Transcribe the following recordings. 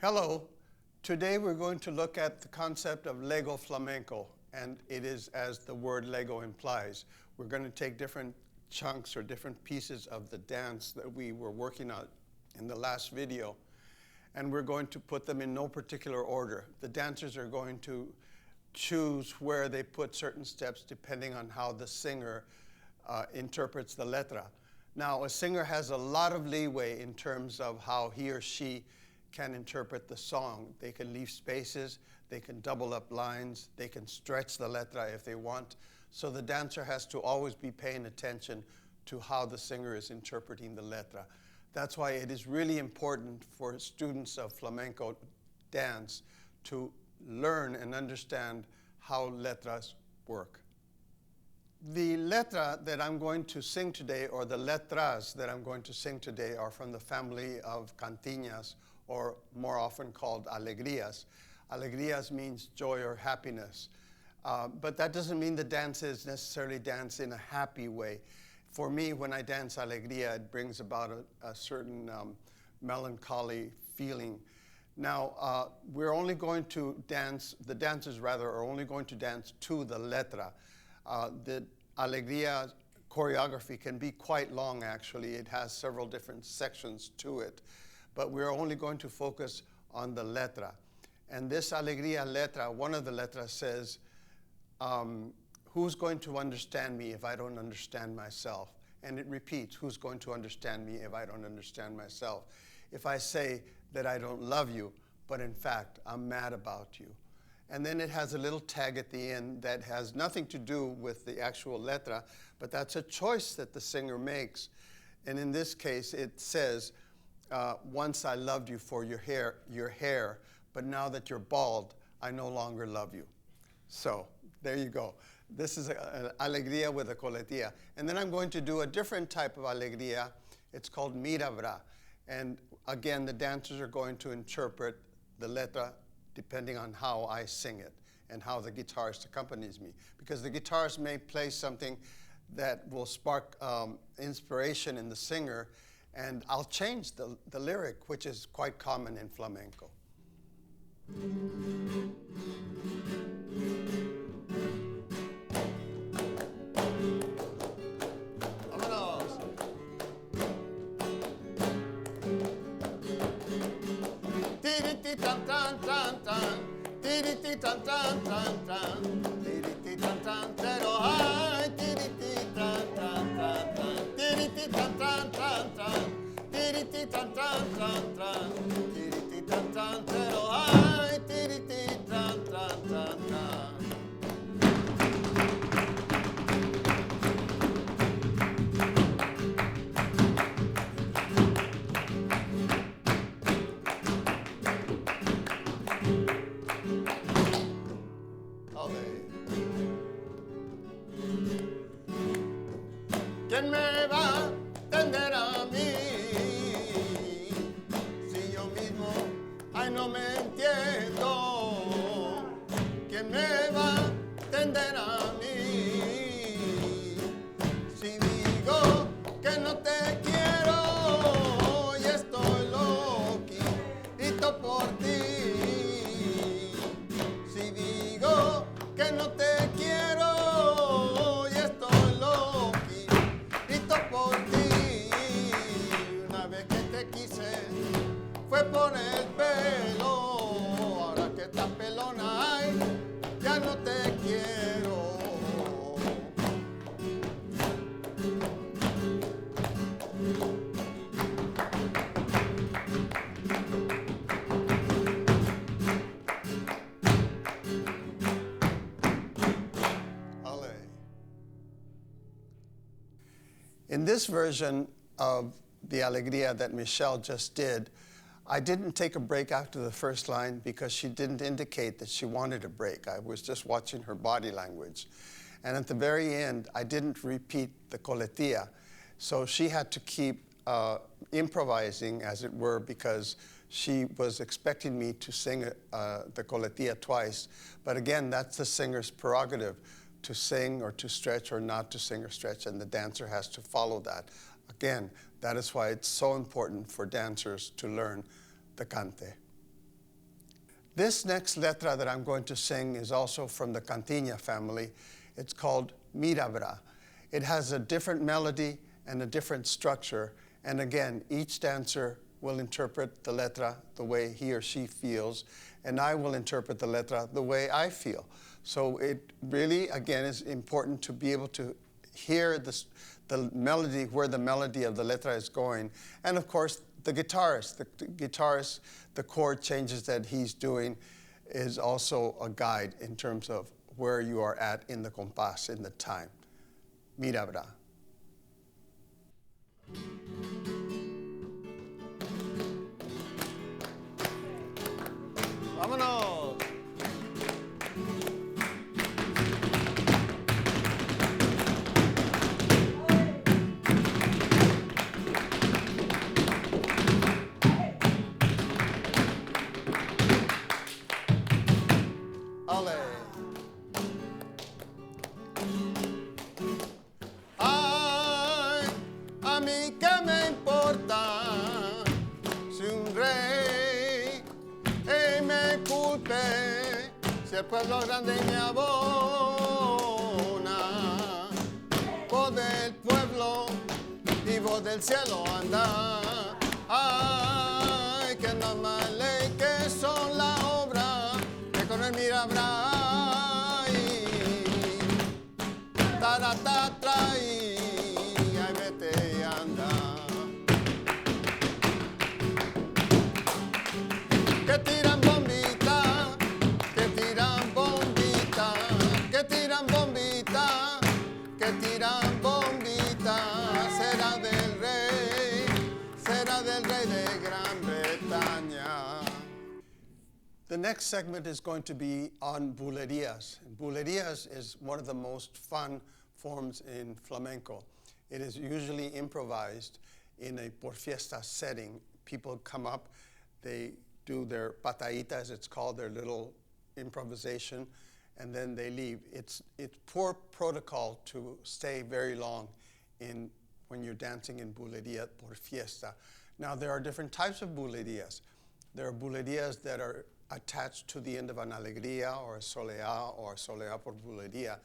Hello. Today we're going to look at the concept of Lego Flamenco, and it is as the word Lego implies. We're going to take different chunks or different pieces of the dance that we were working on in the last video, and we're going to put them in no particular order. The dancers are going to choose where they put certain steps depending on how the singer interprets the letra. Now, a singer has a lot of leeway in terms of how he or she can interpret the song. They can leave spaces, they can double up lines, they can stretch the letra if they want. So the dancer has to always be paying attention to how the singer is interpreting the letra. That's why it is really important for students of flamenco dance to learn and understand how letras work. The letra that I'm going to sing today, or the letras that I'm going to sing today, are from the family of cantiñas, or more often called alegrías. Alegrías means joy or happiness. But that doesn't mean the dance is necessarily dance in a happy way. For me, when I dance alegría, it brings about a certain melancholy feeling. Now, we're only going to dance, the dancers rather, are only going to dance to the letra. The alegría choreography can be quite long, actually. It has several different sections to it. But we're only going to focus on the letra. And this alegría letra, one of the letras says, who's going to understand me if I don't understand myself? And it repeats, who's going to understand me if I don't understand myself? If I say that I don't love you, but in fact, I'm mad about you. And then it has a little tag at the end that has nothing to do with the actual letra, but that's a choice that the singer makes. And in this case, it says, once I loved you for your hair, but now that you're bald, I no longer love you. So there you go. This is an alegría with a coletilla. And then I'm going to do a different type of alegría. It's called mirabra. And again, the dancers are going to interpret the letra depending on how I sing it and how the guitarist accompanies me. Because the guitarist may play something that will spark inspiration in the singer, and I'll change the lyric, which is quite common in flamenco. Vámonos. Tiri tan tan tan tan, tiri tan tan tan tan, tiri tan tan pero ay, tiri tan tan tan tan, tiri tan tan tan tan, tiri tan tan tan tan, tiri tan tan pero ay, tiri tan tan tan tan. ¿Quién me va a entender a mí? Si yo mismo, ay, no me entiendo. ¿Quién me va a entender a mí? Si digo que no te quiero y estoy loquito por ti. Si digo que no te quiero y estoy loquito por ti. Una vez que te quise fue por el pelo. Ahora que estás pelona, ay, ya no te quiero. In this version of the alegría that Michelle just did, I didn't take a break after the first line because she didn't indicate that she wanted a break. I was just watching her body language. And at the very end, I didn't repeat the coletilla. So she had to keep improvising, as it were, because she was expecting me to sing the coletilla twice. But again, that's the singer's prerogative, to sing or to stretch or not to sing or stretch, and the dancer has to follow that. Again, that is why it's so important for dancers to learn the cante. This next letra that I'm going to sing is also from the cantiña family. It's called Mirabra. It has a different melody and a different structure. And again, each dancer will interpret the letra the way he or she feels, and I will interpret the letra the way I feel. So it really, again, is important to be able to hear the melody, where the melody of the letra is going. And of course, the guitarist, the chord changes that he's doing is also a guide in terms of where you are at in the compás, in the time. Mirabra. ¡Vámonos! ¡Ale! Ay, a mí qué me importa si un rey me culpe, si el pueblo grande me abona, voz del pueblo y voz del cielo anda. Ay, que no más ley que son la obra que con el mirabra taratatra y ay vete y anda. Que tiran bombita, que tiran bombita, que tiran bombita, que tiran bombita, será del rey de Gran Bretaña. The next segment is going to be on bulerías. Bulerías is one of the most fun forms in flamenco. It is usually improvised in a por fiesta setting. People come up, they do their patadita, as it's called, their little improvisation, and then they leave. It's poor protocol to stay very long when you're dancing in bulería por fiesta. Now, there are different types of bulerías. There are bulerías that are attached to the end of an alegría or a soleá por bulería,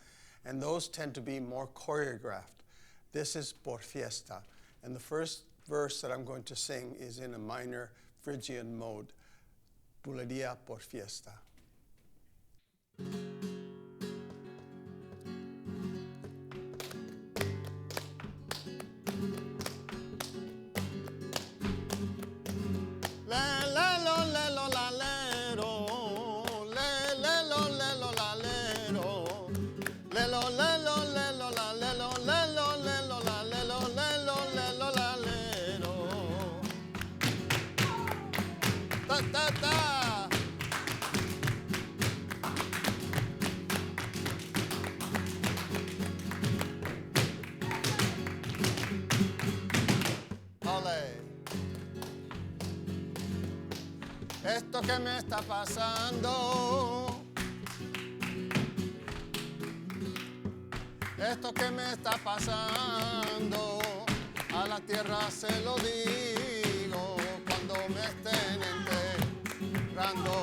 and those tend to be more choreographed. This is por fiesta, and the first verse that I'm going to sing is in a minor Phrygian mode. Bulería por fiesta. Esto que me está pasando, esto que me está pasando, a la tierra se lo digo cuando me estén enterrando.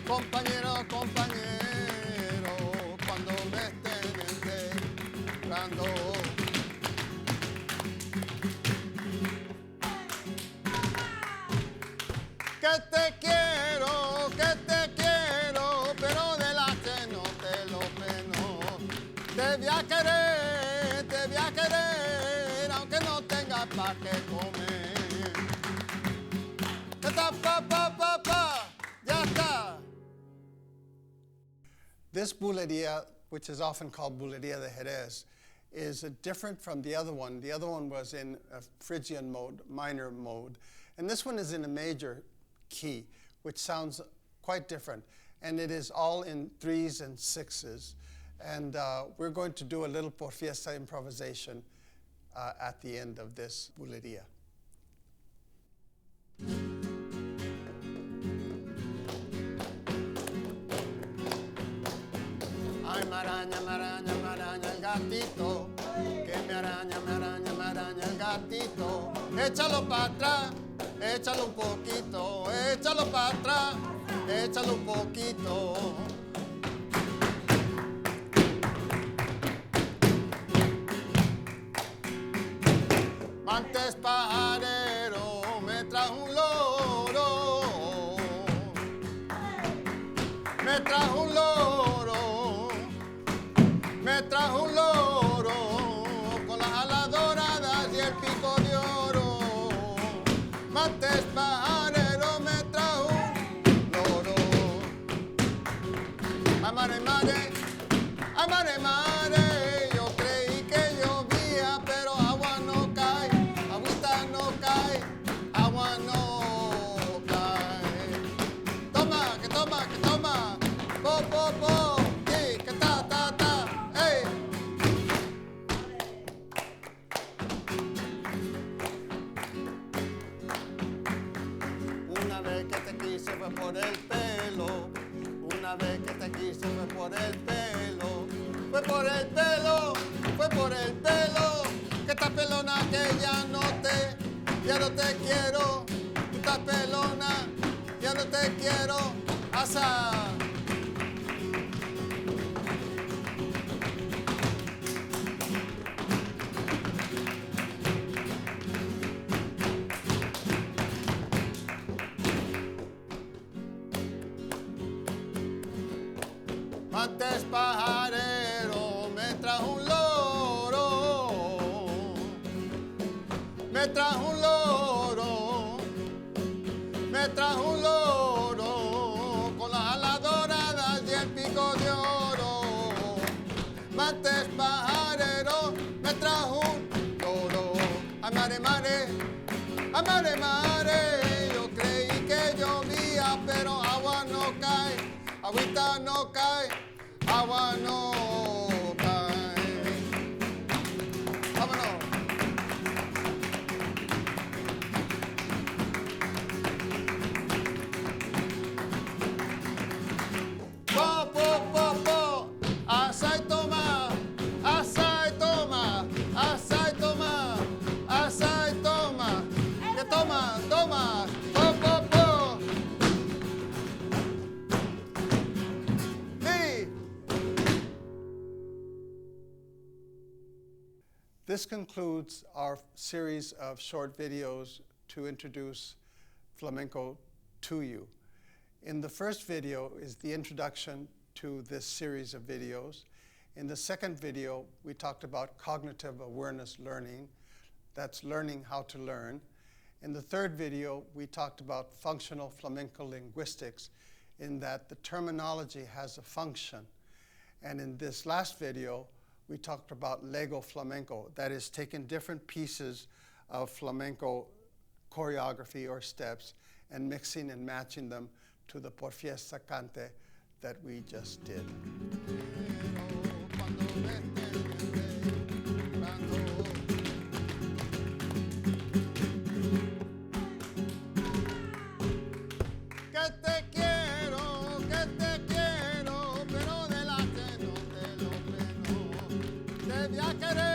Compañero, compañero, cuando me estén enterrando. Que te quiero, pero de la que no te lo peno. Te voy a querer, aunque no tengas pa' que comer. Ya está. This bulería, which is often called bulería de Jerez, is different from the other one. The other one was in a Phrygian mode, minor mode, and this one is in a major key, which sounds quite different, and it is all in 3s and 6s, and we're going to do a little por fiesta improvisation at the end of this bulería. Ay, maraña, maraña, maraña el gatito, que me araña, me araña, me araña el gatito. Échalo para atrás, échalo un poquito, échalo para atrás. échale un poquito. Antes pajarero me trajo un loro, me trajo un loro, me trajo un loro, con las alas doradas y el pico de oro. Antes pajarero me trajo un loro. Amare, mare, amare, mare, yo creí que llovía, pero agua no cae, agüita no cae, agua no cae. Toma, que toma, que toma, po, po, po, sí, que ta, ta, ta, ey. Una vez que te quise fue por el pelo, una vez que te quise fue por el pelo, fue por el pelo, fue por el pelo, que estás pelona que ya no te quiero, tú estás pelona, ya no te quiero, asa. Antes pajarero me trajo un loro, me trajo un loro, me trajo un loro, con las alas doradas y el pico de oro. Antes pajarero me trajo un loro, amare, mare, amare, mare, yo creí que llovía, pero agua no cae, agüita no cae, agua no cae. Vámonos. Po, po, po, po, asa y toma, asa y toma, asa y toma, asa y toma, que toma, toma, po, po, po. Sí. This concludes our series of short videos to introduce flamenco to you. In the first video is the introduction to this series of videos. In the second video, we talked about cognitive awareness learning. That's learning how to learn. In the third video, we talked about functional flamenco linguistics, in that the terminology has a function. And in this last video, we talked about Lego flamenco, that is, taking different pieces of flamenco choreography or steps and mixing and matching them to the Por Fiesta Cante that we just did. Que te quiero, pero delante no te lo freno. Te voy a querer.